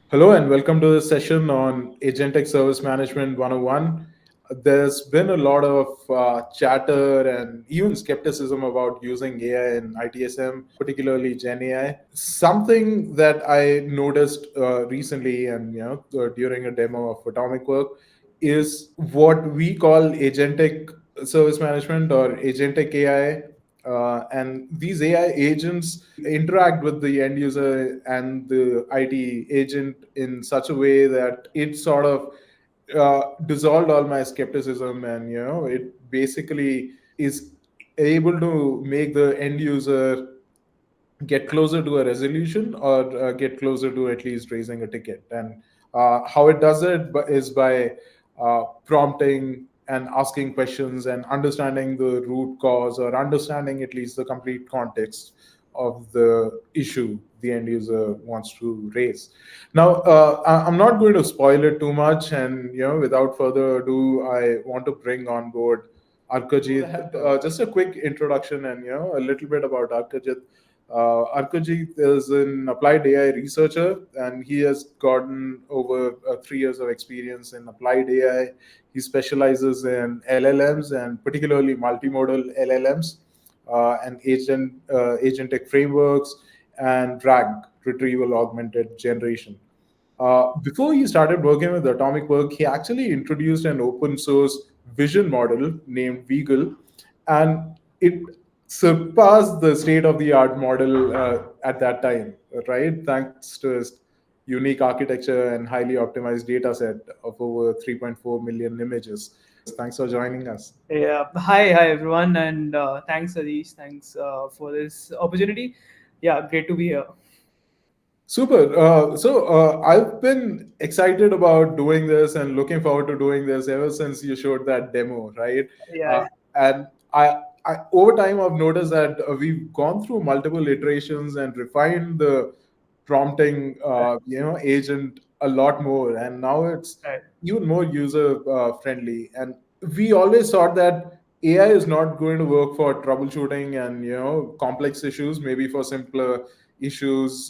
Hello and welcome to this session on Agentic Service Management 101. There's been a lot of chatter and even skepticism about using AI in ITSM, particularly GenAI. Something that I noticed recently and during a demo of Atomicwork is what we call agentic service management or agentic AI. And these AI agents interact with the end user and the IT agent in such a way that it sort of dissolved all my skepticism, and it basically is able to make the end user get closer to a resolution or get closer to at least raising a ticket. And how it does it is by prompting and asking questions and understanding the root cause or understanding at least the complete context of the issue the end user wants to raise. Now, I'm not going to spoil it too much, and without further ado, I want to bring on board Arkajit. Just a quick introduction and a little bit about Arkajit. Arkajit is an applied AI researcher, and he has gotten over 3 years of experience in applied AI. He specializes in LLMs and particularly multimodal LLMs and agentic frameworks and RAG, retrieval augmented generation. Before he started working with Atomicwork, he actually introduced an open source vision model named Veagle, and it surpassed the state of the art model at that time, right? Thanks to his unique architecture and highly optimized data set of over 3.4 million images. Thanks for joining us. Yeah. Hi, everyone, and thanks, Adish. Thanks for this opportunity. Yeah, great to be here. Super. I've been excited about doing this and looking forward to doing this ever since you showed that demo, right? Yeah, And over time, I've noticed that we've gone through multiple iterations and refined the prompting, agent a lot more, and now it's right. even more user friendly. And we always thought that AI is not going to work for troubleshooting and complex issues. Maybe for simpler issues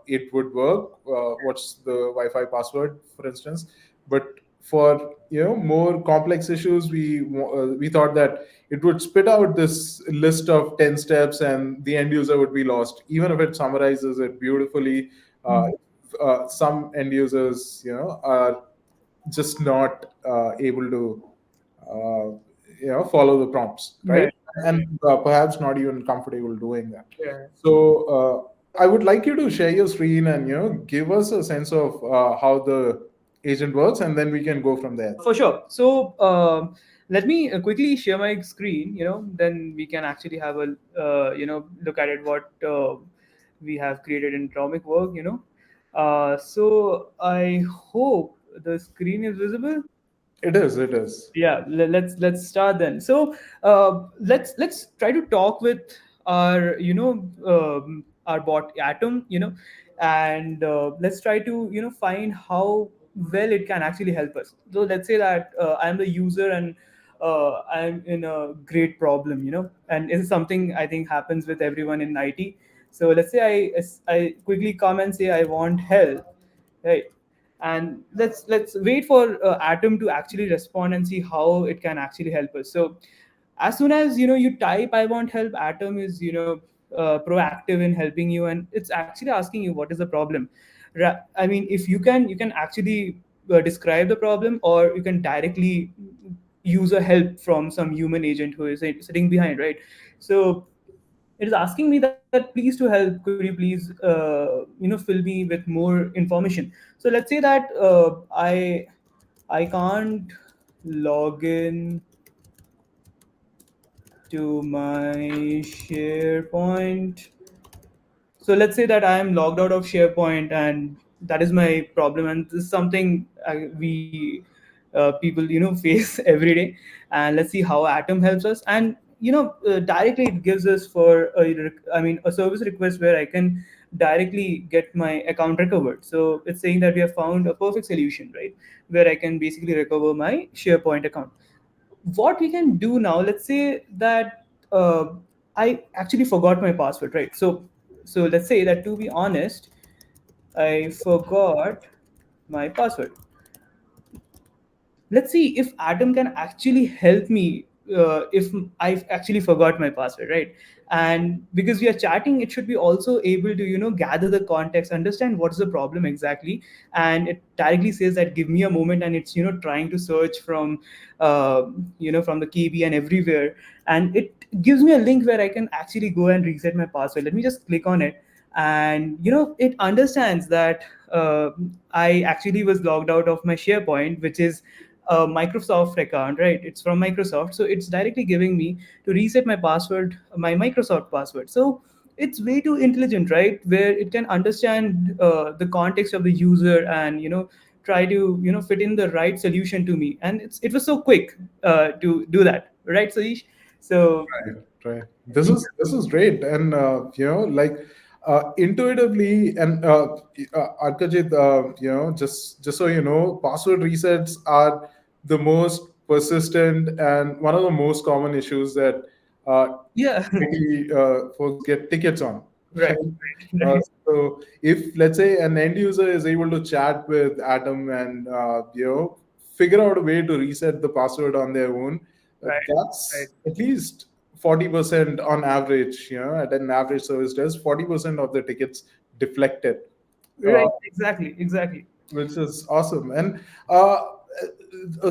it would work. What's the Wi-Fi password, for instance? But for more complex issues, we thought that it would spit out this list of 10 steps and the end user would be lost even if it summarizes it beautifully. uh, Mhm. some end users are just not able to uh, follow the prompts, right? Right. And perhaps not even comfortable doing that. Yeah. So I would like you to share your screen and give us a sense of how the agent works, and then we can go from there. For sure. So let me quickly share my screen. Then we can actually have a look at it what we have created in Atomic Work. So I hope the screen is visible. It is. Yeah, let's start then. So let's try to talk with our our bot Atom, and let's try to find how well it can actually help us. So let's say that I'm the user, and I'm in a great problem, and it's something I think happens with everyone in IT. So let's say I quickly come and say I want help, right? And let's wait for Atom to actually respond and see how it can actually help us. So as soon as you type I want help, Atom is proactive in helping you, and it's actually asking you what is the problem. I mean, if you can actually describe the problem, or you can directly use a help from some human agent who is sitting behind, right? So it is asking me that please to help, could you please fill me with more information. So let's say that I can't log in to my SharePoint. So let's say that I am logged out of SharePoint, and that is my problem, and this is something we people face every day. And let's see how Atom helps us. And directly it gives us for a service request where I can directly get my account recovered. So it's saying that we have found a perfect solution, right, where I can basically recover my SharePoint account. What we can do now, let's say that I actually forgot my password, right? So let's say that, to be honest, I forgot my password. Let's see if Atom can actually help me if I've actually forgot my password, right? And because we are chatting, it should be also able to gather the context, understand what's the problem exactly, and it directly says that give me a moment, and it's trying to search from uh, from the KB and everywhere, and it gives me a link where I can actually go and reset my password. Let me just click on it, and it understands that I actually was logged out of my SharePoint, which is a Microsoft account, right? It's from Microsoft, so it's directly giving me to reset my password, my Microsoft password. So it's way too intelligent, right? Where it can understand the context of the user and try to fit in the right solution to me. And it was so quick to do that, right, Sadish? So Right, right. This is great, and like intuitively, and Arkajit, just so you know, password resets are the most persistent and one of the most common issues that uh, yeah. IT folks get tickets on. Right, Right? right, right, So if let's say an end user is able to chat with Atom and figure out a way to reset the password on their own, right, right. that's at least 40% on average. At an average service desk, 40% of the tickets deflected. Uh, Right, exactly, exactly. which is awesome. And uh,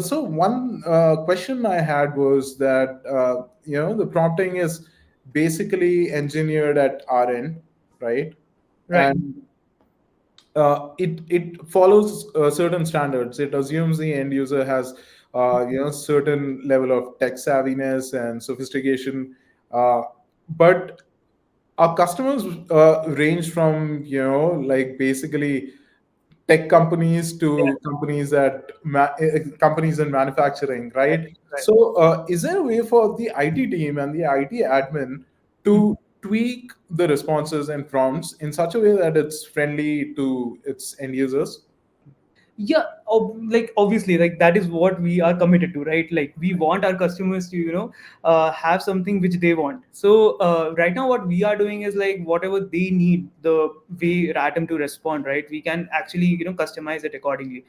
so one question I had was that the prompting is basically engineered at our end, right? Right, And it follows certain standards. It assumes the end user has certain level of tech savviness and sophistication, uh, but our customers range from like basically tech companies yeah, to companies companies in manufacturing, right, right? right. So, is there a way for the IT team and the IT admin Mhm. to tweak the responses and prompts in such a way that it's friendly to its end users? Yeah, like obviously, like that is what we are committed to, right? Like we want our customers to have something which they want. So right now what we are doing is like whatever they need, the way Ratom to respond, right? We can actually customize it accordingly.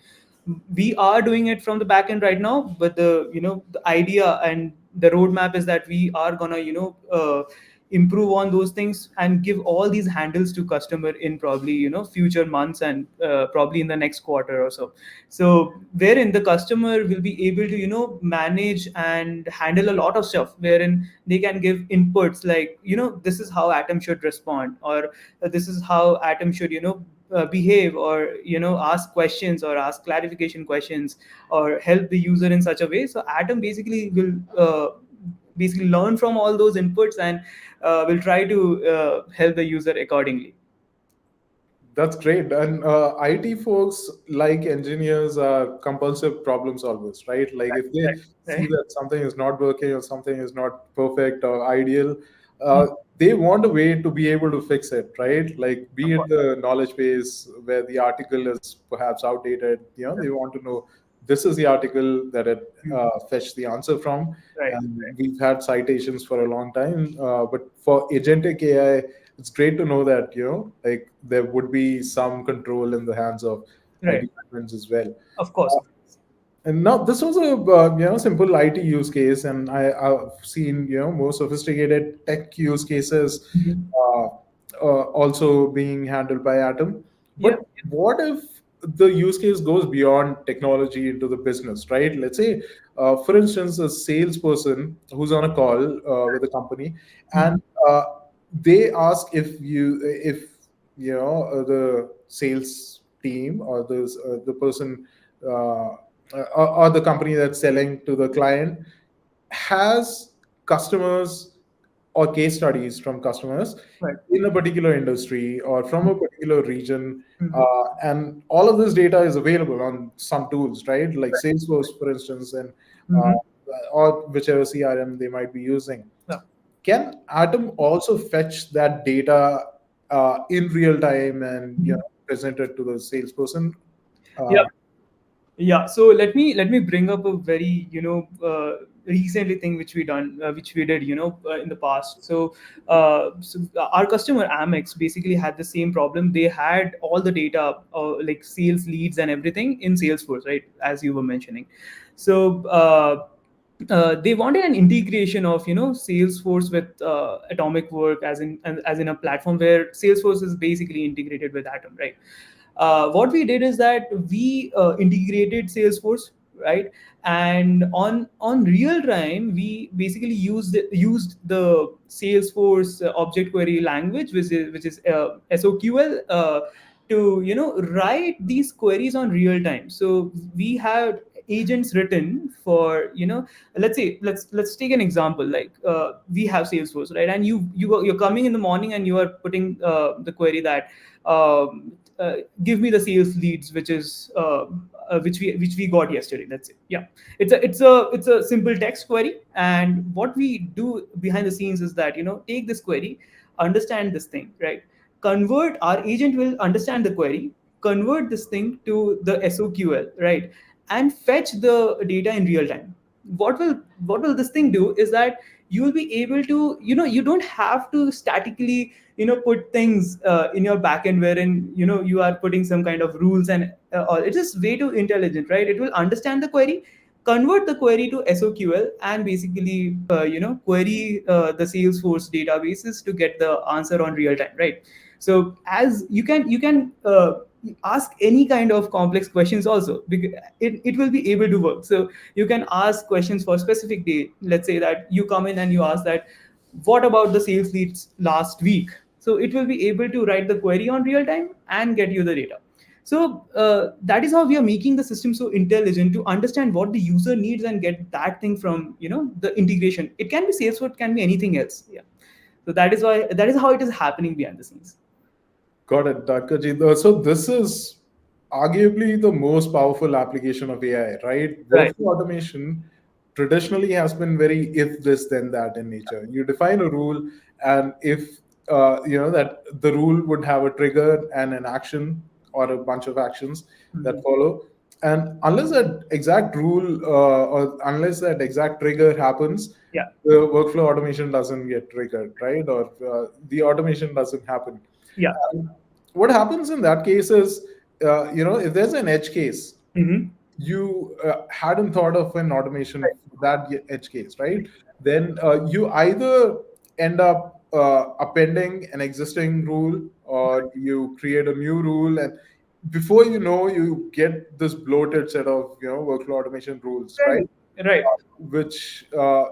We are doing it from the back end right now, but the idea and the roadmap is that we are gonna improve on those things and give all these handles to customer in probably future months, and probably in the next quarter or so. So wherein the customer will be able to manage and handle a lot of stuff, wherein they can give inputs like this is how Atom should respond, or this is how Atom should behave, or ask questions or ask clarification questions, or help the user in such a way. So Atom basically will basically learn from all those inputs, and will try to help the user accordingly. That's great. And IT folks, like engineers, are compulsive problem solvers, right? Like if they Right, see right, that something is not working or something is not perfect or ideal, right. uh, they want a way to be able to fix it, right? Like Of be it course. the knowledge base where the article is perhaps outdated, they want to know this is the article that it Mm. fetched the answer from. Right, And we've had citations for a long time. But for agentic AI, it's great to know that like there would be some control in the hands of right. IT admins as well. Of course. Uh, and now this was a simple IT use case, and I've seen more sophisticated tech use cases Mhm. uh, also being handled by Atom. Yeah. But what if the use case goes beyond technology into the business, right? Let's say, for instance, a salesperson who's on a call with a company, Mhm. and they ask if the sales team or the person. Or the company that's selling to the client has customers or case studies from customers Right. in a particular industry or from a particular region. Mhm. And all of this data is available on some tools, right? Like Right. Salesforce, for instance, and uh, Mhm. or whichever CRM they might be using. Yeah. Can Atom also fetch that data in real time and Mhm. present it to the salesperson? Yeah. Uh, Yeah, so let me bring up a very recently thing which which we did in the past. So our customer Amex basically had the same problem. They had all the data, like sales leads and everything in Salesforce, right, as you were mentioning. So they wanted an integration of Salesforce with Atomicwork, as in a platform where Salesforce is basically integrated with Atom, right? What we did is that we integrated Salesforce, right? And on real time, we basically used the Salesforce object query language, which is SOQL, to write these queries on real time. So we had agents written for let's take an example, like we have Salesforce, right? And you're coming in the morning and you are putting the query that give me the sales leads, which we got yesterday. That's it. Yeah, it's a simple text query, and what we do behind the scenes is that take this query, understand this thing, right? Convert Our agent will understand the query, convert this thing to the SOQL, right, and fetch the data in real time. What will this thing do is that you will be able to you don't have to statically put things in your backend wherein you are putting some kind of rules, and all. It is way too intelligent, right? It will understand the query, convert the query to SOQL, and basically query the Salesforce databases to get the answer on real time, right? So as you can ask any kind of complex questions also, because it will be able to work. So you can ask questions for specific day. Let's say that you come in and you ask that, what about the sales leads last week? So it will be able to write the query on real time and get you the data. So that is how we are making the system so intelligent to understand what the user needs and get that thing from the integration. It can be Salesforce, it can be anything else. Yeah. So that is how it is happening behind the scenes. Got it, Arkajit. So this is arguably the most powerful application of AI, right? Right. Workflow automation traditionally has been very if this then that in nature. You define a rule, and if that the rule would have a trigger and an action or a bunch of actions that Mhm. follow, and unless that exact rule or unless that exact trigger happens, Yeah. the workflow automation doesn't get triggered, right? Or the automation doesn't happen. Yeah. What happens in that case is, if there's an edge case, Hmm. you hadn't thought of an automation for that edge case, right? Then you either end up appending an existing rule, or you create a new rule, and before you know, you get this bloated set of workflow automation rules, right? Right. Right. Which a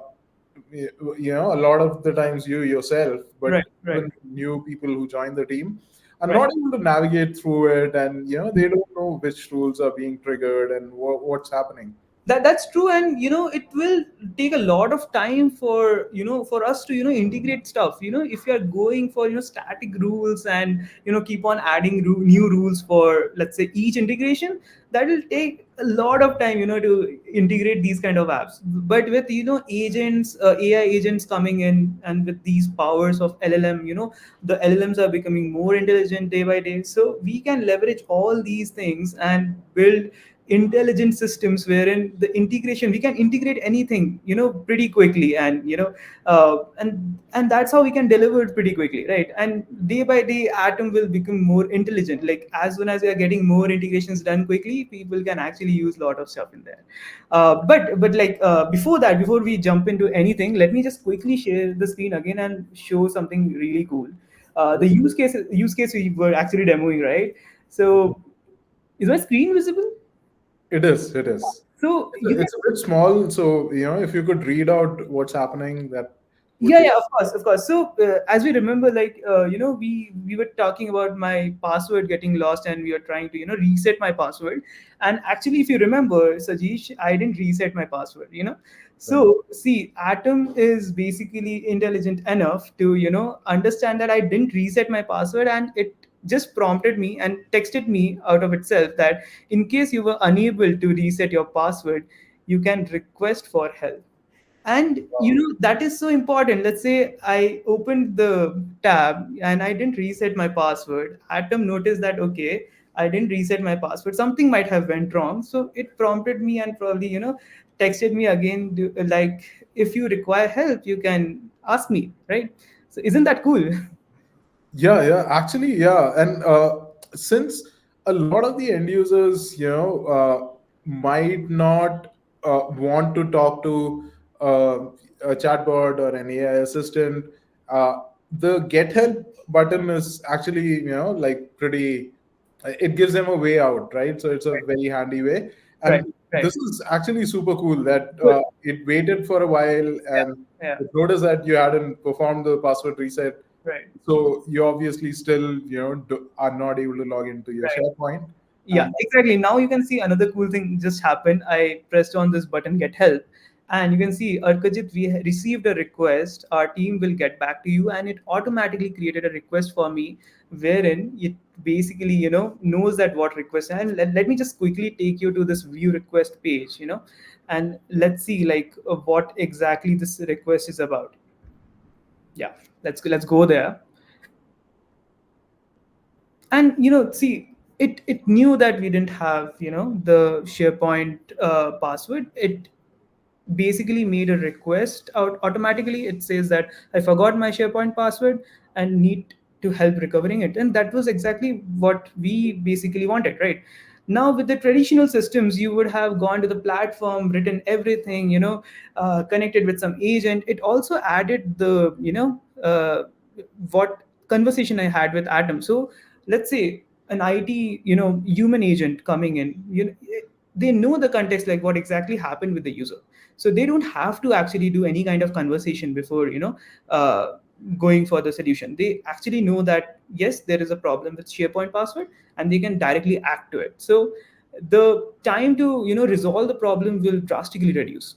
lot of the times you yourself, but Right. Right. even new people who join the team are Right. not able to navigate through it, and they don't know which rules are being triggered and what's happening. That's true, and it will take a lot of time for for us to integrate stuff. If you are going for static rules and keep on adding new rules for, let's say, each integration, that will take a lot of time to integrate these kind of apps. But with agents, AI agents coming in, and with these powers of LLM, the LLMs are becoming more intelligent day by day, so we can leverage all these things and build intelligent systems wherein the integration, we can integrate anything pretty quickly, and and that's how we can deliver it pretty quickly, right? And day by day, Atom will become more intelligent. Like, as soon as we are getting more integrations done quickly, people can actually use a lot of stuff in there. But like, before we jump into anything, let me just quickly share the screen again and show something really cool. The use case we were actually demoing, right? So is my screen visible? It is. So you can. It's a bit small, so if you could read out what's happening, that would Yeah, be. yeah, of course, of course. So as we remember, like we were talking about my password getting lost, and we are trying to reset my password. And actually, if you remember, Sajesh, I didn't reset my password. Right. So see, Atom is basically intelligent enough to understand that I didn't reset my password, and it just prompted me and texted me out of itself that in case you were unable to reset your password, you can request for help. And Wow. that is so important. Let's say I opened the tab and I didn't reset my password. Atom noticed that, okay, I didn't reset my password, something might have went wrong. So it prompted me and probably, texted me again, like, if you require help, you can ask me, right? So isn't that cool? Yeah, yeah, actually, yeah. And since a lot of the end users, might not want to talk to uh, a chatbot or an AI assistant, uh, the get help button is actually, like pretty, it gives them a way out, right? So it's a very handy way. Right, And right. this is actually super cool that Good. it waited for a while Yeah, and yeah. it noticed that you hadn't performed the password reset, Right, so you obviously still, are not able to log into your right. SharePoint. Yeah, And exactly. Now you can see another cool thing just happened. I pressed on this button, get help, and you can see, Arkajit, we received a request. Our team will get back to you, and it automatically created a request for me, wherein it basically, knows that what request. And let me just quickly take you to this view request page, and let's see like what exactly this request is about. Yeah, let's go there. And see, it knew that we didn't have the SharePoint password. It basically made a request out automatically. It says that I forgot my SharePoint password and need to help recovering it, and that was exactly what we basically wanted, right? Now with the traditional systems, you would have gone to the platform, written everything, connected with some agent. It also added the what conversation I had with Atom. So let's say an IT, human agent coming in, they know the context, like what exactly happened with the user. So they don't have to actually do any kind of conversation before, going for the solution. They actually know that yes, there is a problem with SharePoint password, and they can directly act to it. So the time to resolve the problem will drastically reduce.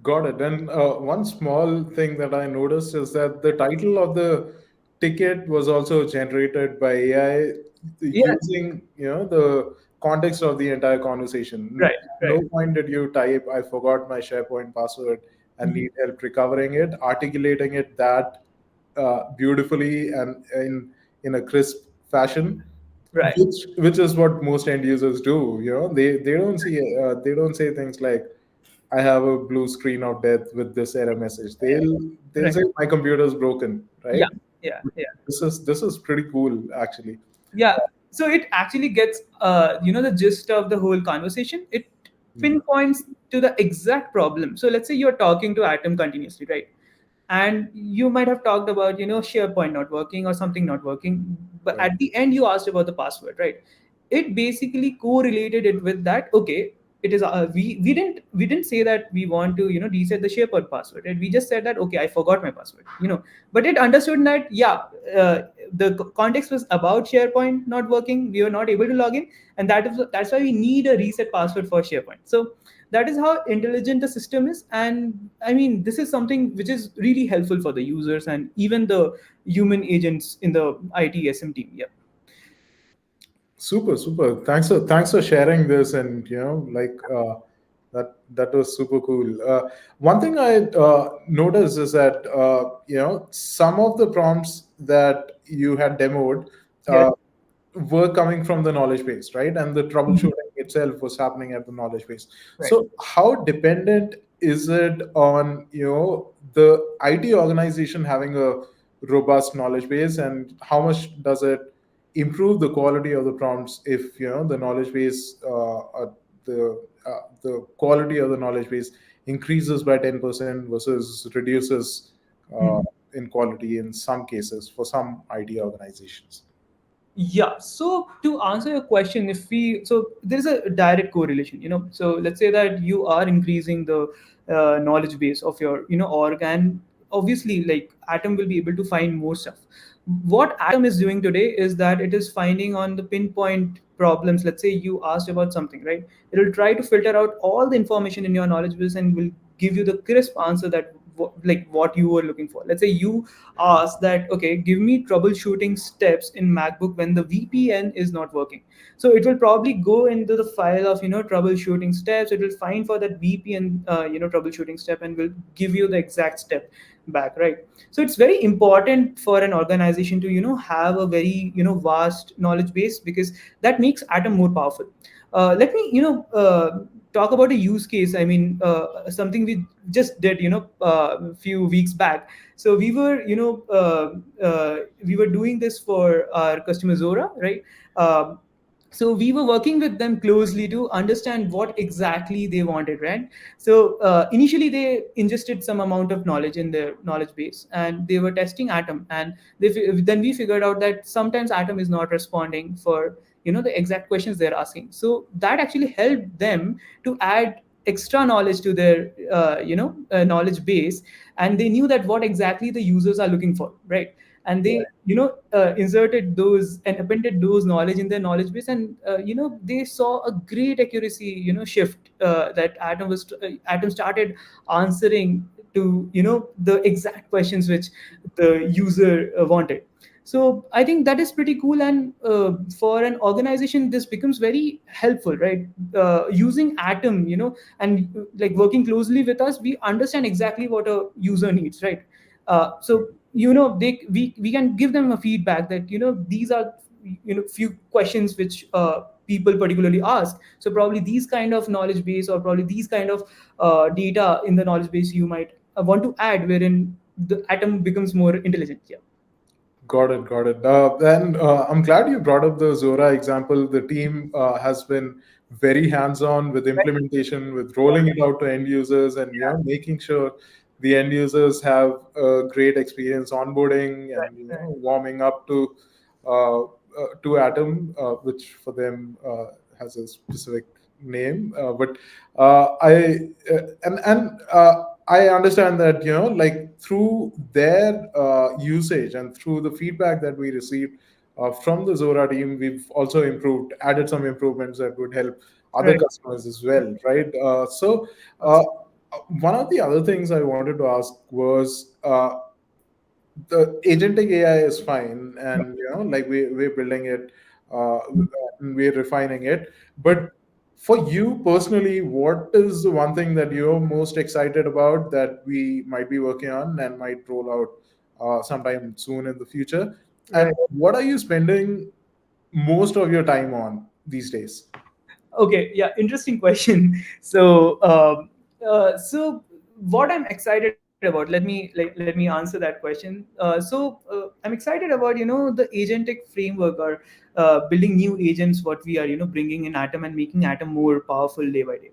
got it. And one small thing that I noticed is that the title of the ticket was also generated by AI Yes. using, the context of the entire conversation. Right, No right, point did you type, I forgot my SharePoint password and Mhm. need help recovering it, articulating it that beautifully and in a crisp fashion, Right, which is what most end users do. They don't say things like, I have a blue screen of death with this error message. They'll right. say my computer's broken, Yeah, right? yeah, yeah. This is pretty cool actually. Yeah. So it actually gets the gist of the whole conversation. It Hmm. pinpoints to the exact problem. So let's say you're talking to Atom continuously, right? And you might have talked about SharePoint not working or something not working, but Right. at the end you asked about the password, right? It basically correlated it with that. Okay, it is we didn't say that we want to reset the SharePoint password, right? We just said that okay, I forgot my password, but it understood that yeah, the context was about SharePoint not working. We were not able to log in, and that's why we need a reset password for SharePoint. So that is how intelligent the system is. And I mean, this is something which is really helpful for the users and even the human agents in the ITSM team. Yeah. Super, super. Thanks for sharing this, and that was super cool. One thing I noticed is that some of the prompts that you had demoed Yes. uh, were coming from the knowledge base, right? And the Mhm. troubleshooting itself was happening at the knowledge base. Right. So how dependent is it on the IT organization having a robust knowledge base, and how much does it improve the quality of the prompts if the knowledge base the quality of the knowledge base increases by 10% versus reduces uh, Mhm. in quality in some cases for some IT organizations. Yeah. So to answer your question, if we so there is a direct correlation. So let's say that you are increasing the knowledge base of your org, and obviously, like Atom will be able to find more stuff. What Atom is doing today is that it is finding on the pinpoint problems. Let's say you asked about something, right? It will try to filter out all the information in your knowledge base and will give you the crisp answer that like what you were looking for. Let's say you ask that okay, give me troubleshooting steps in MacBook when the VPN is not working. So it will probably go into the file of troubleshooting steps. It will find for that VPN troubleshooting step and will give you the exact step. back, right? So it's very important for an organization to have a very vast knowledge base, because that makes Atom more powerful. Let me talk about a use case. I mean, something we just did a few weeks back. So we were doing this for our customer Zora, right? So we were working with them closely to understand what exactly they wanted, right? So initially they ingested some amount of knowledge in their knowledge base, and they were testing Atom, and then we figured out that sometimes Atom is not responding for the exact questions they're asking. So that actually helped them to add extra knowledge to their knowledge base, and they knew that what exactly the users are looking for, right? And they inserted those and appended those knowledge in their knowledge base, and they saw a great accuracy shift, that Atom started answering to the exact questions which the user wanted. So I think that is pretty cool, and for an organization this becomes very helpful, right? Using Atom, and like working closely with us, we understand exactly what a user needs, right? So we can give them a feedback that these are few questions which people particularly ask. So probably these kind of knowledge base, or probably these kind of data in the knowledge base you might want to add, wherein the Atom becomes more intelligent. Yeah. Got it, got it. And I'm glad you brought up the Zora example. The team has been very hands-on with Right. implementation, with rolling it out to end users, and making sure the end users have a great experience onboarding and Right. Right. warming up to Atom, which for them has a specific name. But I and I understand that like through their usage and through the feedback that we received from the Zora team, we've also added some improvements that would help other Right. customers as well, right? So uh, Absolutely. one of the other things I wanted to ask was the agentic AI is fine, and like we're building it, and we're refining it. But for you personally, what is the one thing that you're most excited about that we might be working on and might roll out sometime soon in the future? And Right. what are you spending most of your time on these days? Okay, yeah, interesting question. So what I'm excited about, let me answer that question. I'm excited about the agentic framework, or building new agents, what we are bringing in Atom, and making Atom more powerful day by day.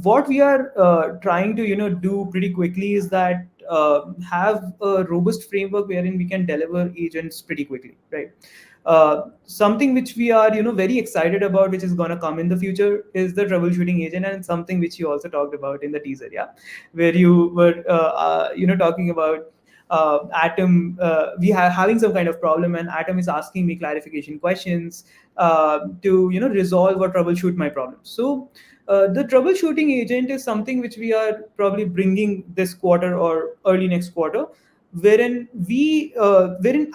What we are trying to do pretty quickly is that have a robust framework wherein we can deliver agents pretty quickly, right? Something which we are very excited about, which is going to come in the future, is the troubleshooting agent, and something which you also talked about in the teaser, yeah, where you were talking about Atom. We are having some kind of problem, and Atom is asking me clarification questions to resolve or troubleshoot my problem. So the troubleshooting agent is something which we are probably bringing this quarter or early next quarter, wherein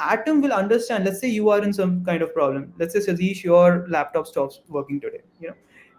Atom will understand. Let's say you are in some kind of problem. Let's say, Satish, your laptop stops working today.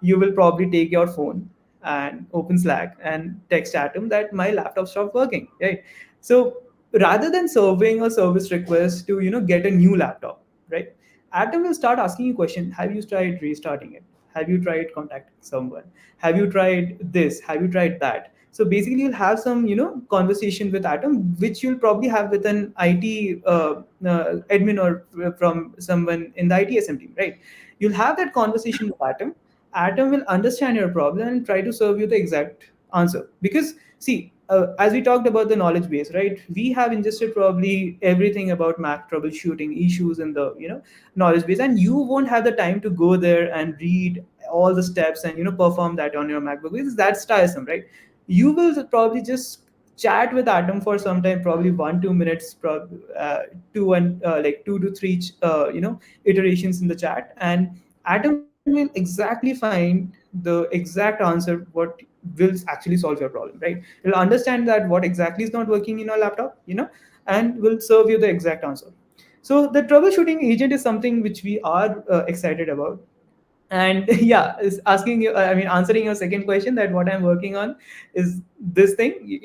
You will probably take your phone and open Slack and text Atom that my laptop stopped working, right? So rather than serving a service request to get a new laptop, right, Atom will start asking you question. Have you tried restarting it? Have you tried contacting someone? Have you tried this? Have you tried that? So basically you'll have some conversation with Atom, which you'll probably have with an IT admin, or from someone in the ITSM team, right? You'll have that conversation with Atom will understand your problem and try to serve you the exact answer. Because see, as we talked about the knowledge base, right, we have ingested probably everything about Mac troubleshooting issues in the knowledge base, and you won't have the time to go there and read all the steps and perform that on your MacBook, because that's tiresome, right? You will probably just chat with Atom for some time, probably 1 2 minutes, two and like 2 to 3 iterations in the chat, and Atom will exactly find the exact answer what will actually solve your problem, right? It'll understand that what exactly is not working in your laptop, and will serve you the exact answer. So the troubleshooting agent is something which we are excited about, And yeah, is asking you, I mean, answering your second question, that what I'm working on is this thing,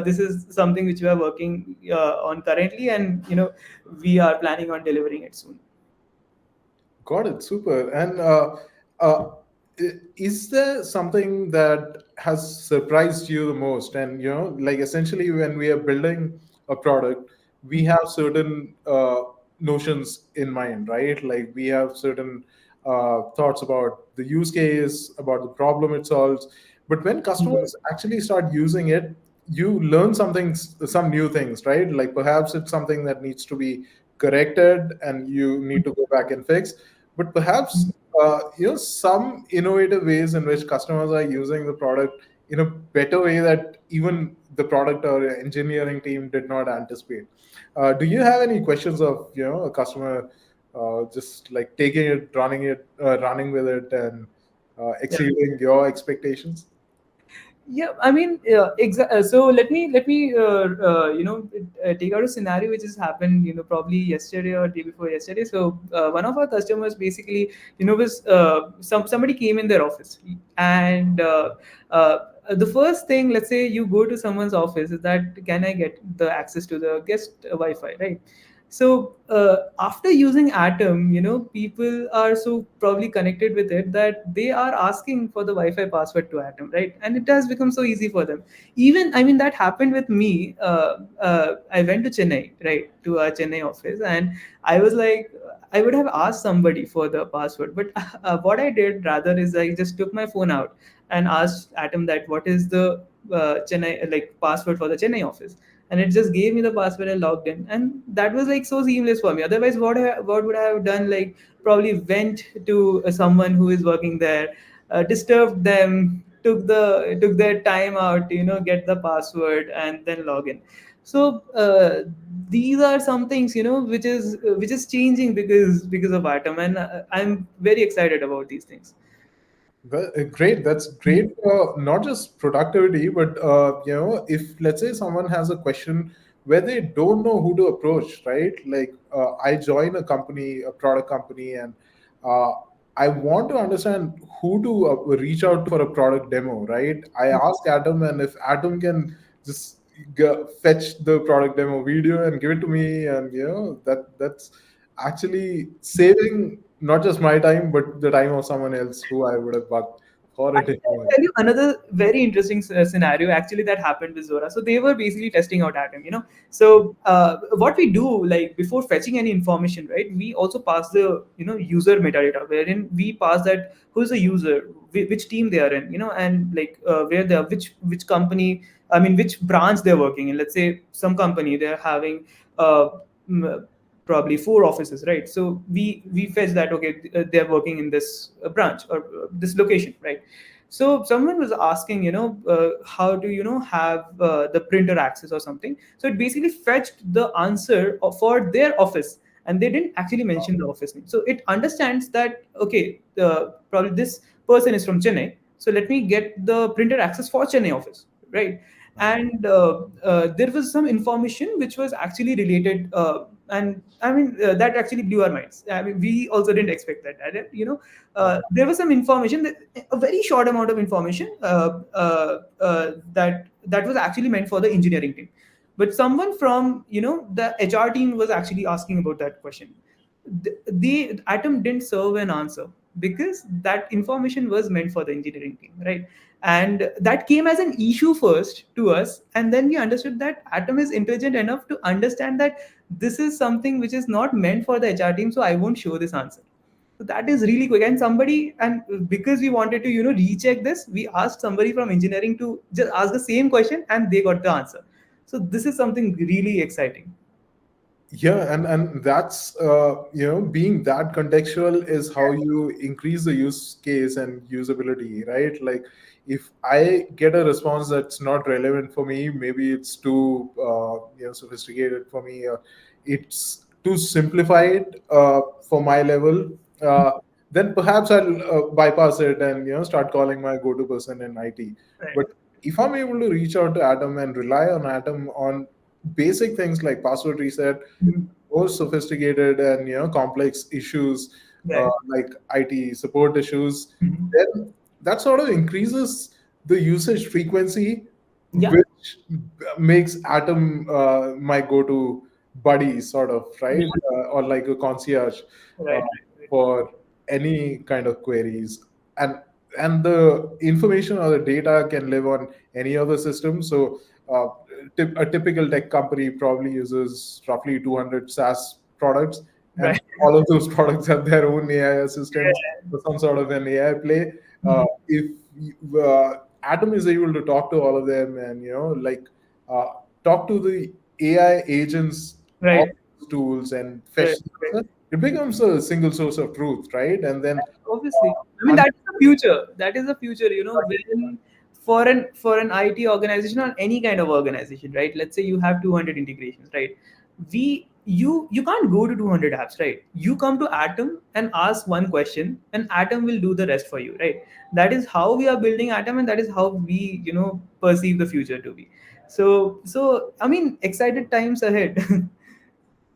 this is something which we are working on currently, and we are planning on delivering it soon. Got it. Super. And uh, is there something that has surprised you the most? And like essentially, when we are building a product, we have certain notions in mind, right? Like we have certain thoughts about the use case, about the problem it solves. But when customers actually start using it, you learn something, some new things, right? Like perhaps it's something that needs to be corrected, and you need to go back and fix, but perhaps some innovative ways in which customers are using the product in a better way that even the product or engineering team did not anticipate. Do you have any questions of a customer just like taking it, running with it, and Yeah. exceeding your expectations? Yeah, I mean, so let me take out a scenario which has happened, probably yesterday or day before yesterday. So one of our customers basically, was somebody came in their office, and uh, the first thing, let's say you go to someone's office, is that can I get the access to the guest Wi-Fi, right? So after using Atom, people are so probably connected with it that they are asking for the Wi-Fi password to Atom, right? And it has become so easy for them. Even, I mean, that happened with me. I went to Chennai, right, to our Chennai office, and I was like, I would have asked somebody for the password, but what I did rather is I just took my phone out and asked Atom that what is the Chennai like password for the Chennai office, and it just gave me the password and logged in, and that was like so seamless for me. Otherwise, what would I have done? Like probably went to someone who is working there, disturbed them, took their time out to get the password and then log in. So these are some things which is changing because of Atom, and I'm very excited about these things. Great. That's great for not just productivity, but if let's say someone has a question where they don't know who to approach, right? Like I join a company, a product company, and uh, I want to understand who to reach out to for a product demo, right? I ask Atom, and if Atom can just fetch the product demo video and give it to me, and that's actually saving not just my time but the time of someone else who I would have bugged for a I'll demo. tell you another very interesting scenario actually that happened with Zora. So they were basically testing out Atom. So what we do, like before fetching any information, right? We also pass the user metadata, wherein we pass that who's the user, which team they are in, and like where they are, which company, I mean, which branch they're working in. Let's say some company they're having. M- Probably four offices, right? So we fetch that, okay, they're working in this branch or this location, right? So someone was asking, how to have the printer access or something. So it basically fetched the answer for their office, and they didn't actually mention the office name. So it understands that, okay, probably this person is from Chennai, so let me get the printer access for Chennai office, right? And there was some information which was actually related, and I mean, that actually blew our minds. I mean, we also didn't expect that. There was some information, that a very short amount of information, that was actually meant for the engineering team, but someone from the HR team was actually asking about that question. The Atom didn't serve an answer because that information was meant for the engineering team, right? And that came as an issue first to us, and then we understood that Atom is intelligent enough to understand that this is something which is not meant for the HR team, so I won't show this answer. So that is really quick. And somebody, and because we wanted to recheck this, we asked somebody from engineering to just ask the same question, and they got the answer. So this is something really exciting. Yeah, and that's being that contextual is how you increase the use case and usability, right? Like if I get a response that's not relevant for me, maybe it's too sophisticated for me, or it's too simplified for my level, uh, then perhaps I'll bypass it and start calling my go-to person in IT. Right. But if I'm able to reach out to Atom and rely on Atom on basic things like password reset, Mhm. more sophisticated and complex issues, Right. like IT support issues, Mhm. then that sort of increases the usage frequency, Yeah. which makes Atom my go-to buddy, sort of, right? Yeah. Or like a concierge uh, Right. Right. for any kind of queries. And the information or the data can live on any other system. So uh, a typical tech company probably uses roughly 200 SaaS products, Right. and all of those products have their own AI assistants Yeah. or some sort of an AI play. Mhm. If Atom is able to talk to all of them, and like uh, talk to the AI agents of Right. those tools and Right. fetch the Right. answer, it becomes a single source of truth, right? And then Obviously, I mean, under- that is the future. That is the future, when for an IT organization or any kind of organization, right? Let's say you have 200 integrations, right? You can't go to 200 apps, right? You come to Atom and ask one question, and Atom will do the rest for you, right? That is how we are building Atom, and that is how we perceive the future to be. So I mean, excited times ahead.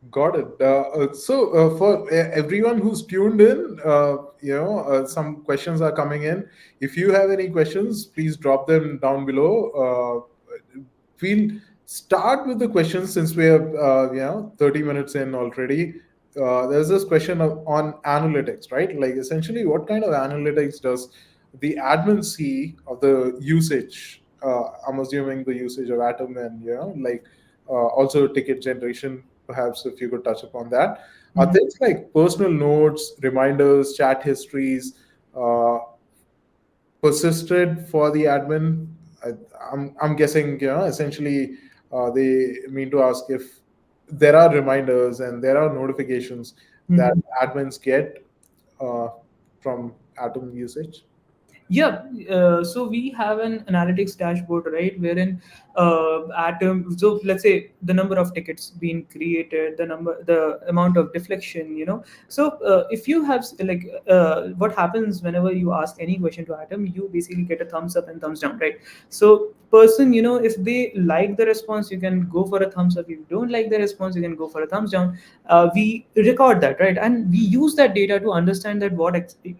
Got it. So, for everyone who's tuned in, some questions are coming in. If you have any questions, please drop them down below. We'll start with the questions since we have, 30 minutes in already. There's this question on analytics, right? Like, essentially, what kind of analytics does the admin see of the usage? I'm assuming the usage of Atom, and like also ticket generation. Perhaps if you could touch upon that. Mhm. Things like personal notes, reminders, chat histories, uh, persisted for the admin. I, I'm guessing, essentially, they mean to ask if there are reminders and there are notifications that Mhm. admins get uh, from Atom usage. Yeah, so we have an analytics dashboard, right, wherein Atom. So let's say the number of tickets being created, the amount of deflection. So if you have what happens whenever you ask any question to Atom, you basically get a thumbs up and thumbs down, right? So person, if they like the response, you can go for a thumbs up. If you don't like the response, you can go for a thumbs down. We record that, right, and we use that data to understand that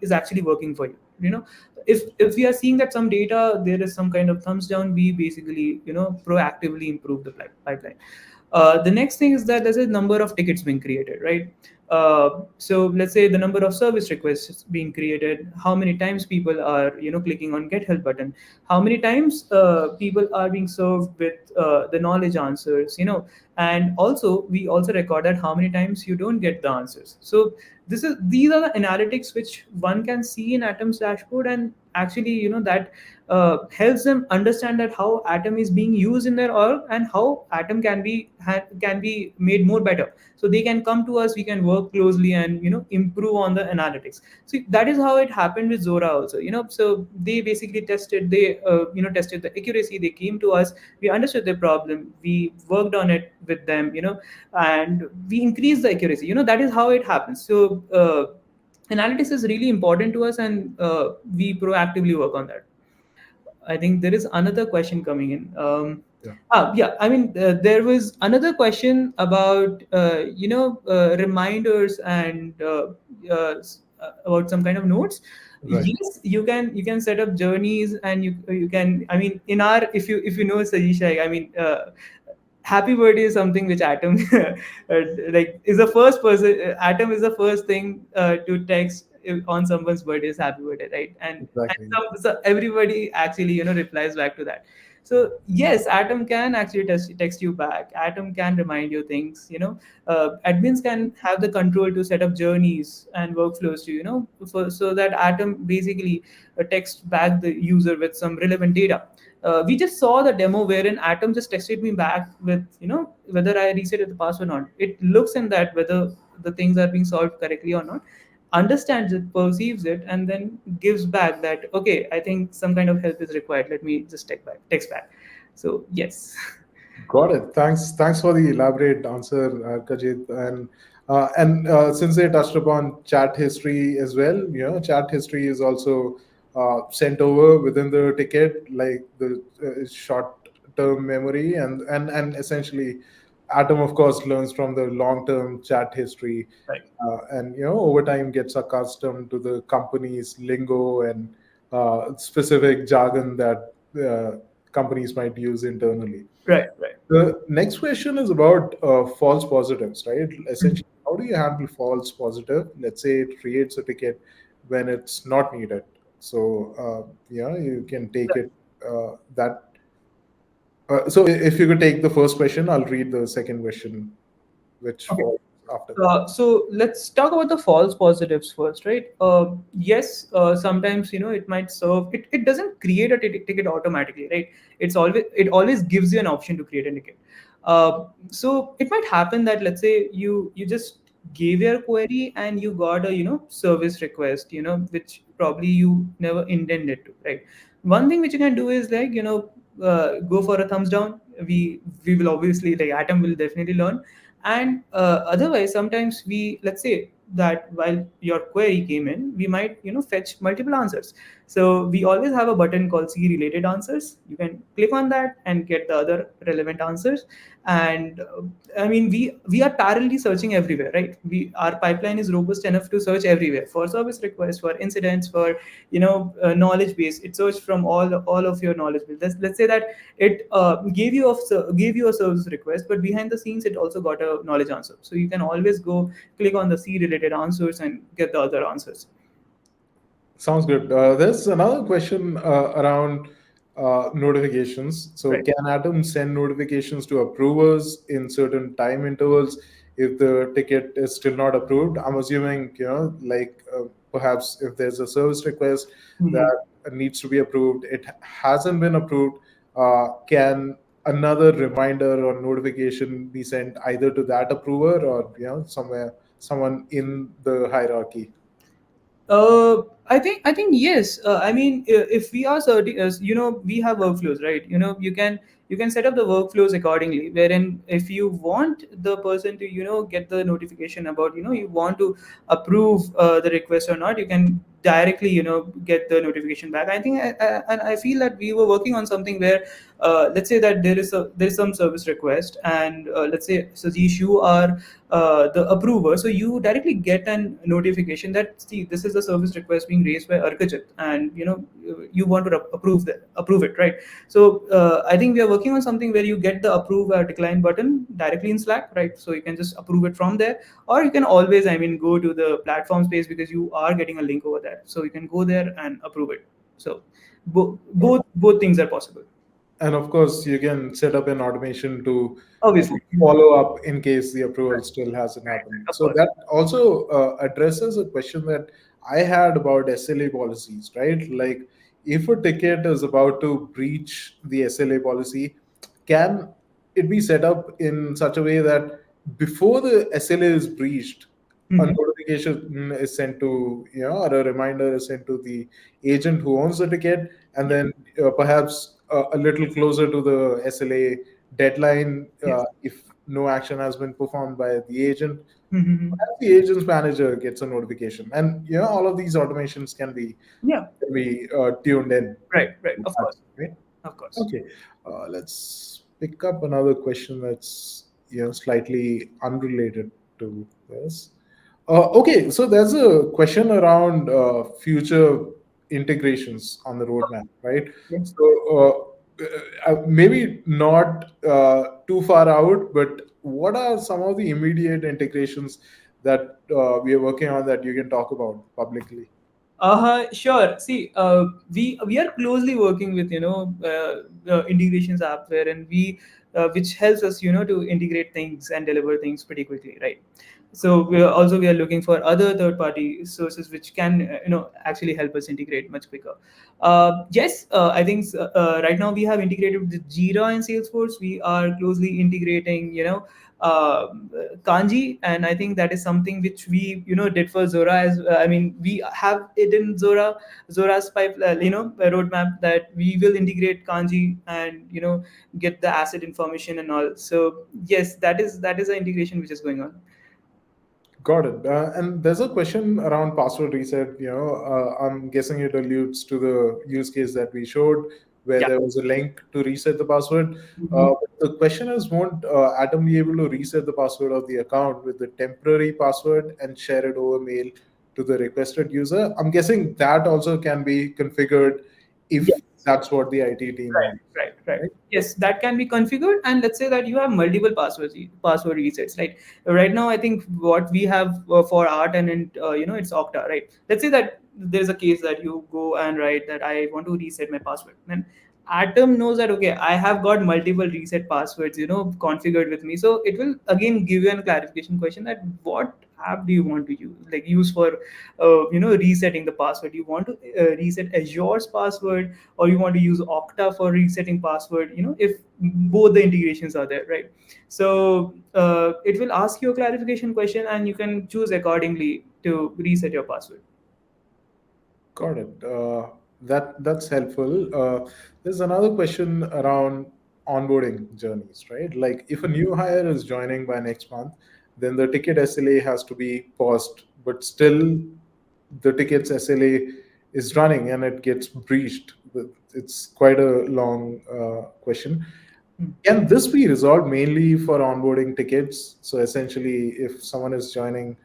is actually working for you. If we are seeing that some data there is some kind of thumbs down, we basically proactively improve the pipeline. The next thing is that there's a number of tickets being created, right? So let's say the number of service requests being created, how many times people are clicking on get help button, how many times people are being served with the knowledge answers, and also we also record that how many times you don't get the answers. So these are the analytics which one can see in Atom's dashboard, and actually that helps them understand that how Atom is being used in their org, and how Atom can be made more better. So they can come to us, we can work closely and improve on the analytics. So that is how it happened with Zora also. So they basically tested the accuracy. They came to us, we understood their problem, we worked on it with them, and we increase the accuracy. That is how it happens. So analytics is really important to us, and we proactively work on that. I think there is another question coming in. Yeah. Yeah, I mean, there was another question about reminders and about some kind of notes. Right. Yes, you can set up journeys, and you can. I mean, in our if you know Sajisha, I mean, happy birthday is something which Atom like is the first person. Atom is the first thing to text on someone's birthday is happy birthday, right? And Exactly. so everybody actually replies back to that. So yes, Atom can actually text you back. Atom can remind you things. Admins can have the control to set up journeys and workflows to so that Atom basically texts back the user with some relevant data. We just saw the demo wherein Atom just texted me back with whether I reset the password or not. It looks in that whether the things are being solved correctly or not, understands it, perceives it, and then gives back that okay, I think some kind of help is required. Let me just text back. So yes. Got it. Thanks for the elaborate answer, Kajit. And since they touched upon chat history as well, chat history is also sent over within the ticket, like the short-term memory, and essentially Atom, of course, learns from the long-term chat history, Right. and over time gets accustomed to the company's lingo and specific jargon that companies might use internally. Right. Right. The next question is about false positives, right? Mhm. Essentially, how do you handle false positive? Let's say it creates a ticket when it's not needed. So, you can take it that. So, if you could take the first question, I'll read the second question, which Okay. falls after. So let's talk about the false positives first, right? Yes, sometimes it might serve. It doesn't create a ticket automatically, right? It always gives you an option to create a ticket. So it might happen that, let's say, you just gave your query and you got a service request, which probably you never intended to, right? One thing which you can do is, like, go for a thumbs down. We will obviously, like, Atom will definitely learn. And otherwise, sometimes we, let's say that while your query came in, we might fetch multiple answers. So we always have a button called see related answers. You can click on that and get the other relevant answers. And I mean, we are parallelly searching everywhere, right? Our pipeline is robust enough to search everywhere for service requests, for incidents, for knowledge base. It searched from all of your knowledge base. Let's say that it gave you a service request, but behind the scenes it also got a knowledge answer. So you can always go click on the C related answers and get the other answers. Sounds good. There's another question around notifications. So, Right. can Atom send notifications to approvers in certain time intervals if the ticket is still not approved? I'm assuming, like perhaps if there's a service request Mhm. that needs to be approved, it hasn't been approved. Can another reminder or notification be sent either to that approver or someone in the hierarchy? I think yes. I mean, if we are certain, we have workflows, right? You can set up the workflows accordingly. Wherein, if you want the person to get the notification about you want to approve the request or not, you can directly get the notification back. I think, and I feel that we were working on something where, let's say that there is some service request, and let's say, Satish, you are the approver, so you directly get an notification that, see, this is a service request being raised by Arkajit, and you want to approve it, right? So I think we are working on something where you get the approve or decline button directly in Slack, right? So you can just approve it from there, or you can always, I mean, go to the platform space, because you are getting a link over there, so you can go there and approve it. So both things are possible. And of course, you can set up an automation to Obviously. follow up in case the approval Right, still hasn't right, happened. of So course. that also addresses a question that I had about SLA policies, right? Like, if a ticket is about to breach the SLA policy, can it be set up in such a way that before the SLA is breached, a Mhm. notification is sent to, or a reminder is sent to the agent who owns the ticket, and Yeah. then perhaps a little closer to the SLA deadline, Yes. if no action has been performed by the agent, Mhm. perhaps the agent's manager gets a notification, and all of these automations Yeah. can be tuned in. Right. Right. Of course. Right? Of course. Okay, let's pick up another question that's slightly unrelated to this. Okay, so there's a question around future integrations on the roadmap, right? Yeah. So maybe not too far out, but what are some of the immediate integrations that we are working on that you can talk about publicly? Sure. See, we are closely working with the integrations app, wherein we which helps us to integrate things and deliver things pretty quickly, right? So we are looking for other third party sources which can actually help us integrate much quicker. Yes, I think right now we have integrated with Jira and Salesforce. We are closely integrating kanji, and I think that is something which we did for Zora. As I mean, we have it in Zora's pipe roadmap, that we will integrate kanji and get the asset information and all. So yes, that is an integration which is going on. Got it. And there's a question around password reset. I'm guessing it alludes to the use case that we showed where Yeah. there was a link to reset the password. Mhm. The question is, won't Atom be able to reset the password of the account with the temporary password and share it over mail to the requested user? I'm guessing that also can be configured if Yes. that's what the IT team Right, wants, right, right. right? Yes, that can be configured, and let's say that you have multiple password resets. Right now, I think what we have for our tenant, it's Okta, right? Let's say that there's a case that you go and write that I want to reset my password, then Atom knows that okay, I have got multiple reset passwords, configured with me. So it will again give you a clarification question that what app do you want to use for, resetting the password. You want to reset Azure's password, or you want to use Okta for resetting password, if both the integrations are there, right? So it will ask you a clarification question, and you can choose accordingly to reset your password. Got it. That's helpful. There's another question around onboarding journeys, right? Like if a new hire is joining by next month, then the ticket SLA has to be paused, but still the ticket's SLA is running and it gets breached. It's quite a long question. Hmm. Can this be resolved mainly for onboarding tickets? So essentially, if someone is joining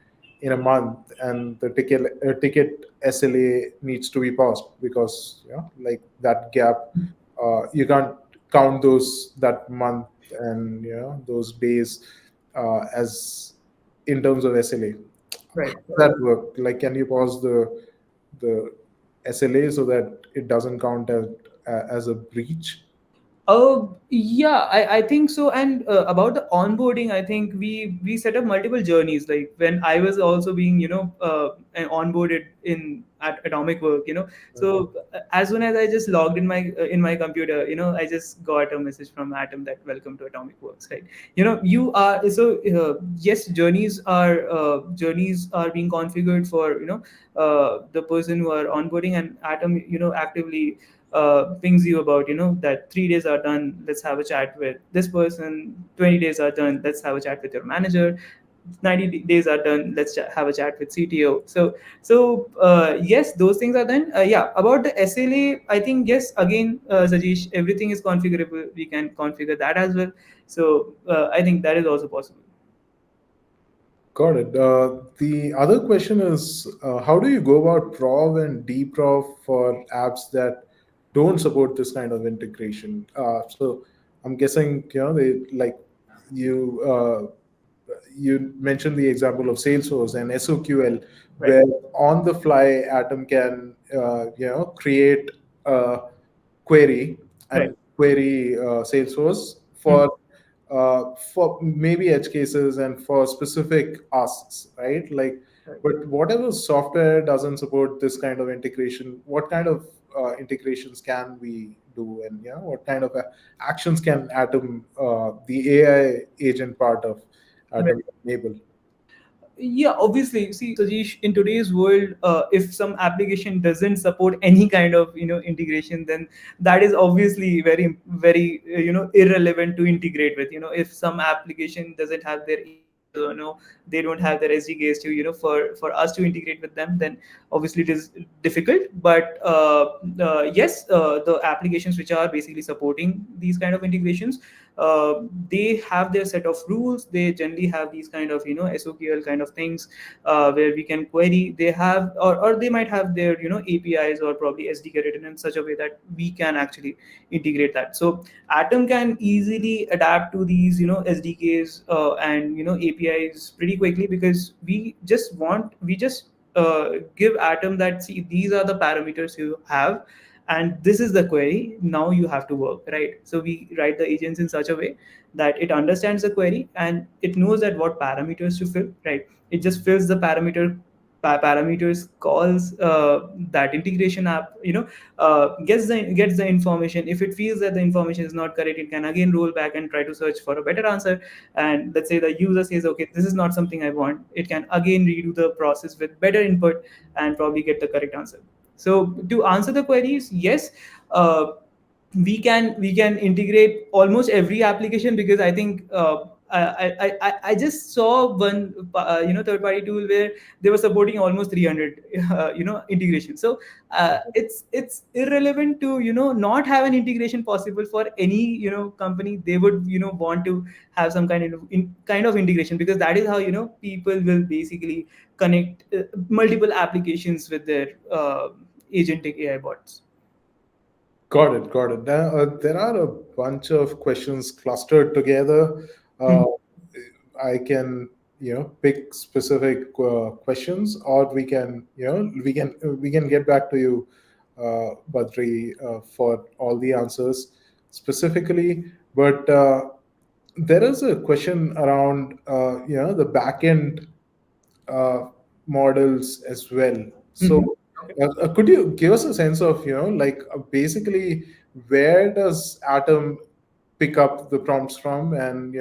in a month and the ticket SLA needs to be paused because like that gap, you can't count those that month and those days as in terms of SLA. How Right. does that work? Like, can you pause the SLA so that it doesn't count as a breach? Yeah, I think so. And about the onboarding, I think we set up multiple journeys. Like when I was also being, onboarded at Atomicwork, So as soon as I just logged in my computer, I just got a message from Atom that welcome to Atomicworks, right? You are so yes, journeys are being configured for the person who are onboarding, and Atom actively pings you about that 3 days are done, let's have a chat with this person. 20 days are done, let's have a chat with your manager. 90 days are done, let's have a chat with CTO. So yes, those things are done. Yeah, about the SLA, I think yes, again, Sajesh, everything is configurable. We can configure that as well. So I think that is also possible. Got it. The other question is, how do you go about prov and deprov for apps that don't support this kind of integration? So I'm guessing they like you. You mentioned the example of Salesforce and SOQL, Right. where on the fly Atom can create a query Right. and query Salesforce Hmm. for maybe edge cases and for specific asks, right? Like, Right. but whatever software doesn't support this kind of integration, what kind of integrations can we do, and what kind of actions can Atom, the AI agent part of Right. Atom, enable? Yeah, obviously, see, Sajesh, in today's world, if some application doesn't support any kind of integration, then that is obviously very very irrelevant to integrate with. If some application doesn't have their APIs, or they don't have their SDKs to for us to integrate with them, then obviously it is difficult. But yes, the applications which are basically supporting these kind of integrations, uh, they have their set of rules. They generally have these kind of SOQL kind of things, where we can query. They have, or they might have their APIs or probably SDK written in such a way that we can actually integrate that. So Atom can easily adapt to these SDKs and APIs pretty quickly, because we just give Atom that, see, these are the parameters you have, and this is the query, now you have to work, right? So we write the agents in such a way that it understands the query and it knows that what parameters to fill, right? It just fills the parameters, calls that integration app, gets the information. If it feels that the information is not correct, it can again roll back and try to search for a better answer. And let's say the user says, okay, this is not something I want, it can again redo the process with better input and probably get the correct answer. So to answer the queries, yes, we can integrate almost every application, because I think I just saw one third party tool where they were supporting almost 300 integration. So it's irrelevant to not have an integration possible for any company. They would want to have some kind of integration, because that is how people will basically connect multiple applications with their agentic AI bots. Got it, got it. Now, there are a bunch of questions clustered together. Uh, Mhm. I can, pick specific questions, or we can get back to you, Badri, for all the answers specifically. But there is a question around, the backend uh, models as well. Mhm. So, could you give us a sense of, like basically where does Atom pick up the prompts from, and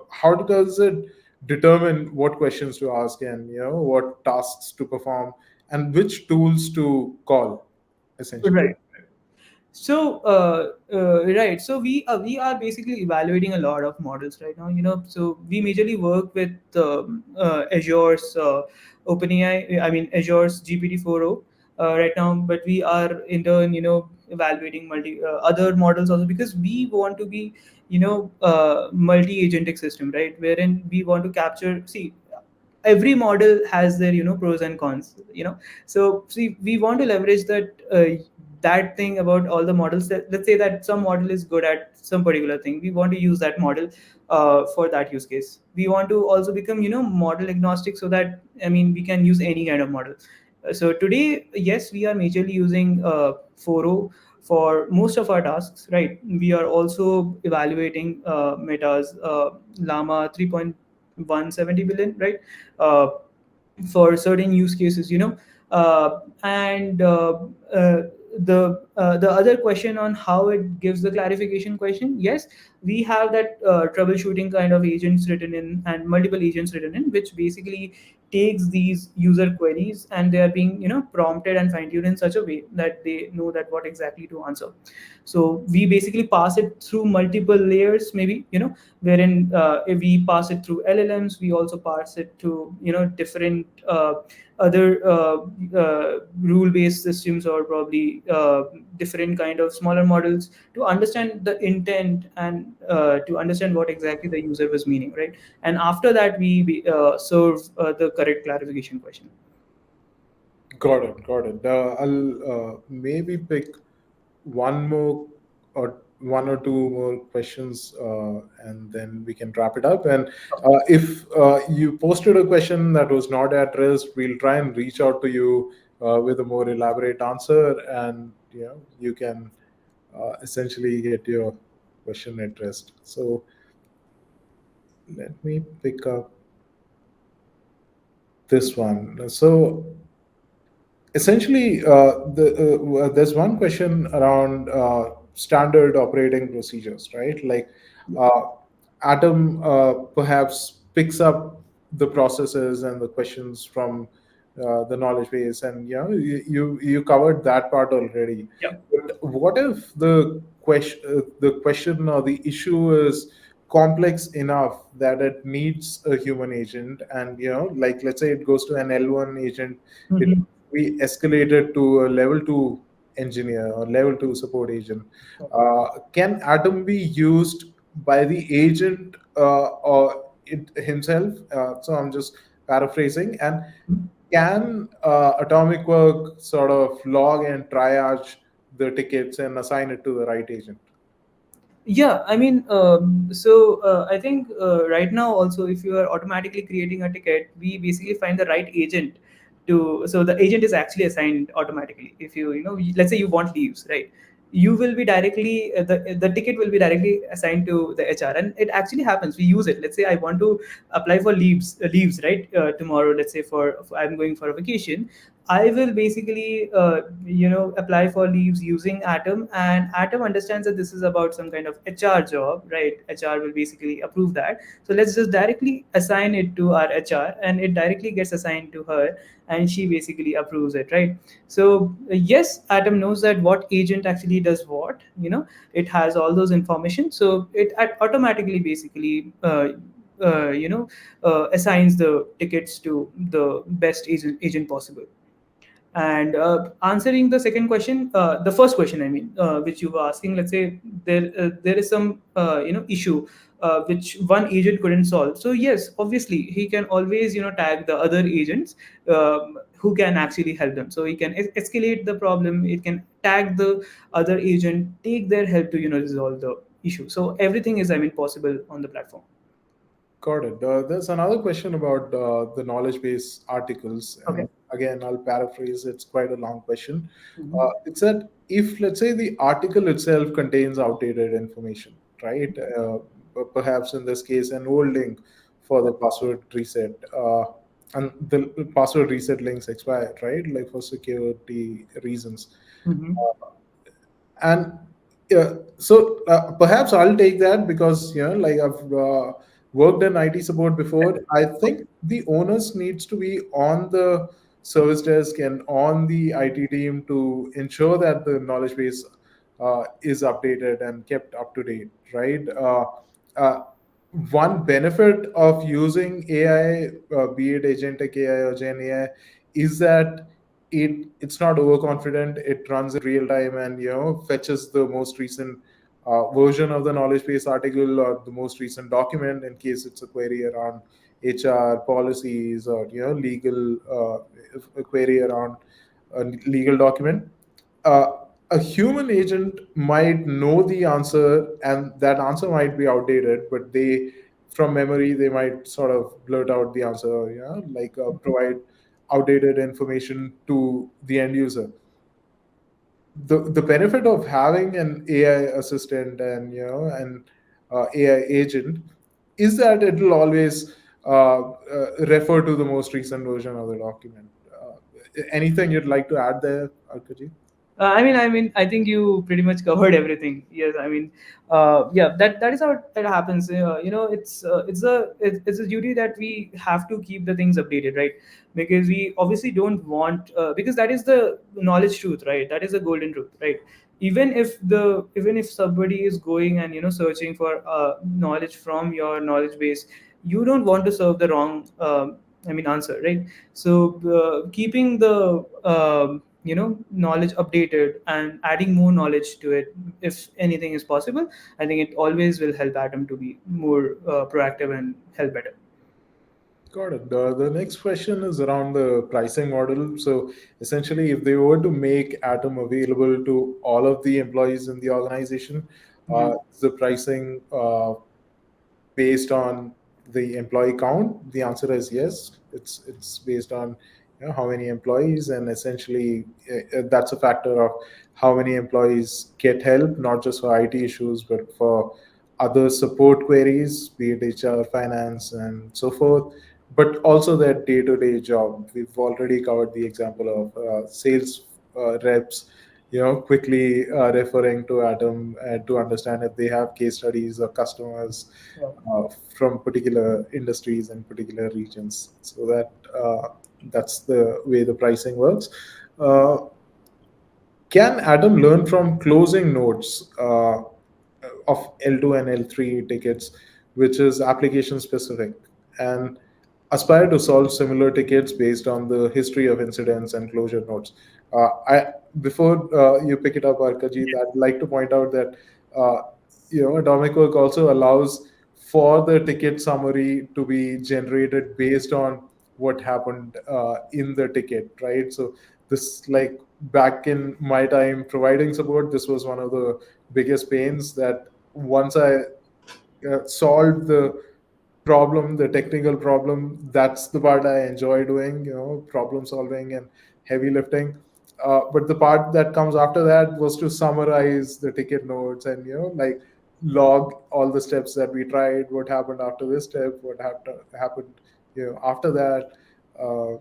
how does it determine what questions to ask, and what tasks to perform, and which tools to call, essentially? Right. Right. So we are basically evaluating a lot of models right now. So we majorly work with Azure's OpenAI. I mean Azure's GPT-4o right now, but we are in turn evaluating multi other models also, because we want to be multi-agentic system, right? Wherein we want to capture. See, every model has their pros and cons. So see, we want to leverage that thing about all the models. Let's say that some model is good at some particular thing, we want to use that model for that use case. We want to also become model agnostic, so that we can use any kind of model. So today, yes, we are majorly using 4o for most of our tasks, right? We are also evaluating Meta's Llama 3.170 billion, right? uh, for certain use cases, and uh, the other question on how it gives the clarification question. Yes, we have that troubleshooting kind of agents written in, and multiple agents written in, which basically takes these user queries, and they are being prompted and fine tuned in such a way that they know that what exactly to answer. So we basically pass it through multiple layers, maybe, wherein if we pass it through LLMs, we also pass it to different other rule based systems, or probably different kind of smaller models, to understand the intent, and to understand what exactly the user was meaning, right? And after that, we serve the correct clarification question. Got it, got it. I'll maybe pick one more, or one or two more questions, and then we can wrap it up. And if you posted a question that was not addressed, we'll try and reach out to you with a more elaborate answer, and you can essentially get your question addressed. So let me pick up this one. So essentially, there's one question around standard operating procedures, right? Like, uh, Atom perhaps picks up the processes and the questions from the knowledge base, and you covered that part already. Yeah. But what if the question or the issue is complex enough that it needs a human agent, and like, let's say it goes to an L1 agent, it Mhm. we escalated to a level 2 engineer or level 2 support agent. Can Atom be used by the agent or it himself? So I'm just paraphrasing. And can Atomic Work sort of log and triage the tickets and assign it to the right agent? Yeah, I think right now also, if you are automatically creating a ticket, we basically find the right agent to. So the agent is actually assigned automatically. If let's say you want leaves, right? You will be directly the ticket will be directly assigned to the HR, and it actually happens. We use it. Let's say I want to apply for leaves, right? Tomorrow, let's say for I'm going for a vacation. I will basically, apply for leaves using Atom, and Atom understands that this is about some kind of HR job, right? HR will basically approve that. So let's just directly assign it to our HR, and it directly gets assigned to her, and she basically approves it, right? So yes, Atom knows that what agent actually does what. It has all those information, so it automatically basically. Assigns the tickets to the best agent possible. And answering the second question, the first question, I mean, which you were asking, let's say there is some issue which one agent couldn't solve. So yes, obviously he can always tag the other agents who can actually help them. So he can escalate the problem. It can tag the other agent, take their help to resolve the issue. So everything is, I mean, possible on the platform. Got it. There's another question about the knowledge base articles. Okay. And again, I'll paraphrase, it's quite a long question. Mhm. It's that if, let's say, the article itself contains outdated information, right? Perhaps in this case, an old link for the password reset. And the password reset links expired, right? Like for security reasons. Mhm. And so perhaps I'll take that because like I've worked in IT support before. I think the onus needs to be on the service desk and on the IT team to ensure that the knowledge base is updated and kept up to date, right? Uh, One benefit of using AI, be it Agentic AI or Gen AI, is that it's not overconfident. It runs in real time and fetches the most recent version of the knowledge base article or the most recent document in case it's a query around HR policies or legal a query around a legal document. uh, a human agent might know the answer and that answer might be outdated, but they from memory they might sort of blurt out the answer, like provide outdated information to the end user. The benefit of having an AI assistant and AI agent is that it'll always refer to the most recent version of the document. Anything you'd like to add there, Arkaji? I think you pretty much covered everything. Yes, I mean, yeah, that is how it happens. It's a duty that we have to keep the things updated, right? Because we obviously don't want, because that is the knowledge truth, right? That is the golden truth, right? Even if somebody is going and searching for knowledge from your knowledge base, you don't want to serve the wrong, answer, right? So keeping the knowledge updated and adding more knowledge to it, if anything is possible, I think it always will help Atom to be more proactive and help better. Got it. The next question is around the pricing model. So essentially, if they were to make Atom available to all of the employees in the organization, Mhm. is the pricing based on the employee count? The answer is yes. It's based on how many employees, and essentially that's a factor of how many employees get help, not just for IT issues, but for other support queries, be it HR, finance, and so forth, but also their day-to-day job. We've already covered the example of sales reps, quickly referring to Atom to understand if they have case studies or customers Yeah. uh, from particular industries and particular regions. So that's the way the pricing works. Uh, can Adam learn from closing nodes of L2 and L3 tickets, which is application specific, and aspire to solve similar tickets based on the history of incidents and closure nodes? I Before you pick it up, Arkajit, I'd like to point out that uh, Atomicwork also allows for the ticket summary to be generated based on what happened in the ticket, right? So this, like, back in my time providing support, this was one of the biggest pains, that once I solved the problem, the technical problem, that's the part I enjoy doing, problem solving and heavy lifting. But the part that comes after that was to summarize the ticket notes and, like, log all the steps that we tried, what happened after this step, what happened, after that. Uh,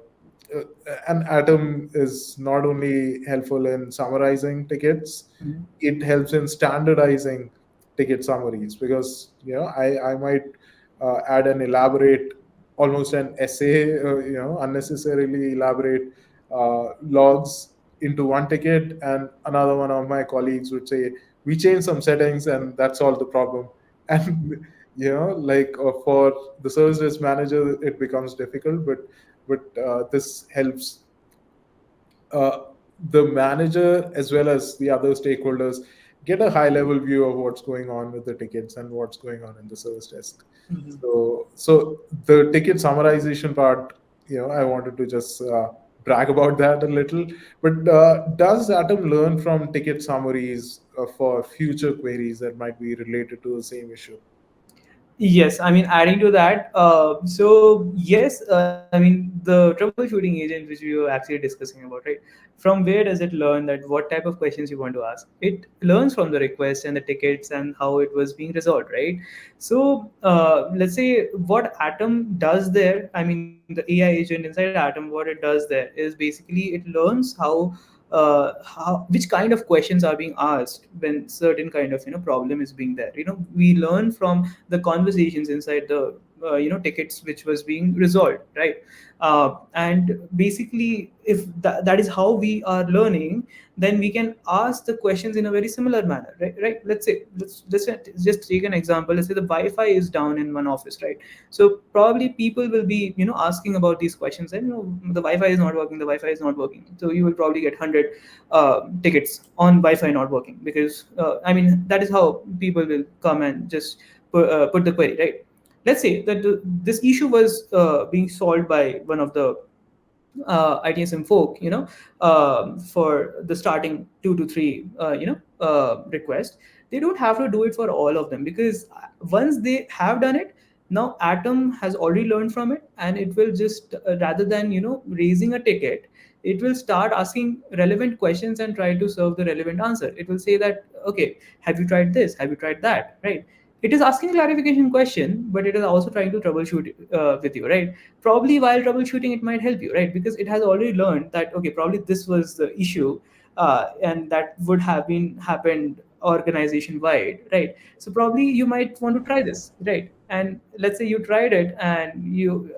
uh, an Atom is not only helpful in summarizing tickets, Mhm. it helps in standardizing ticket summaries, because I might add an elaborate, almost an essay, unnecessarily elaborate logs into one ticket, and another one of my colleagues would say we changed some settings and that solved the problem. And like for the service desk manager it becomes difficult, but this helps uh, the manager as well as the other stakeholders get a high level view of what's going on with the tickets and what's going on in the service desk. Mhm. So the ticket summarization part, I wanted to just brag about that a little. But does Atom learn from ticket summaries for future queries that might be related to the same issue? Yes, I mean, adding to that, so yes, I mean, the troubleshooting agent which we were actually discussing about, right? From where does it learn that what type of questions you want to ask? It learns from the request and the tickets and how it was being resolved, right? So let's say what Atom does there, I mean, the AI agent inside Atom, what it does there is basically it learns how which kind of questions are being asked when certain kind of problem is being there. We learn from the conversations inside the tickets which was being resolved, right? And basically if that is how we are learning, then we can ask the questions in a very similar manner, right? Let's say, let's just take an example. Let's say the wi-fi is down in one office, right? So probably people will be asking about these questions, and the wi-fi is not working, the wi-fi is not working. So you will probably get 100 tickets on wi-fi not working, because I mean, that is how people will come and just put the query, right? Let's say that this issue was being solved by one of the ITSM folk, for the starting 2 to 3, request. They don't have to do it for all of them, because once they have done it, now Atom has already learned from it, and it will just rather than raising a ticket, it will start asking relevant questions and try to serve the relevant answer. It will say that, okay, have you tried this? Have you tried that? Right? It is asking a clarification question, but it is also trying to troubleshoot with you, right? Probably while troubleshooting it might help you, right? Because it has already learned that, okay, probably this was the issue, and that would have been happened organization wide, right? So probably you might want to try this, right? And let's say you tried it, and you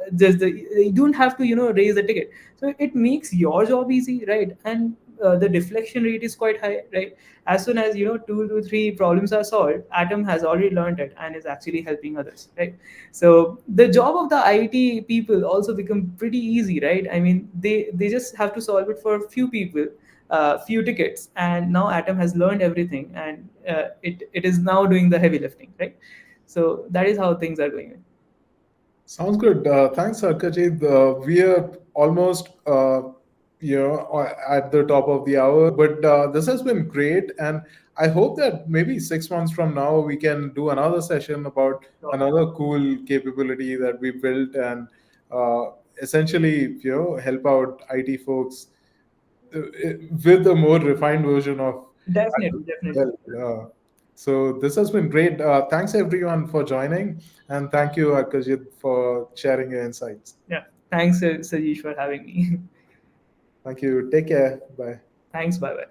don't have to raise the ticket. So it makes your job easy, right? And the deflection rate is quite high, right? As soon as 2 to 3 problems are solved, Atom has already learned it and is actually helping others, right? So the job of the IT people also become pretty easy, right? I mean, they just have to solve it for a few people, few tickets, and now Atom has learned everything, and it is now doing the heavy lifting, right? So that is how things are going. Sounds good. Thanks, Arkajit. We are almost, at the top of the hour, but this has been great, and I hope that maybe 6 months from now we can do another session about another cool capability that we built, and uh, essentially, help out IT folks uh, with a more refined version of Definitely, definitely. well. So this has been great. Thanks everyone for joining, and thank you, Akajit, for sharing your insights. Yeah. Thanks, Sajeesh, for having me. Thank you. Take care. Bye. Thanks. Bye bye.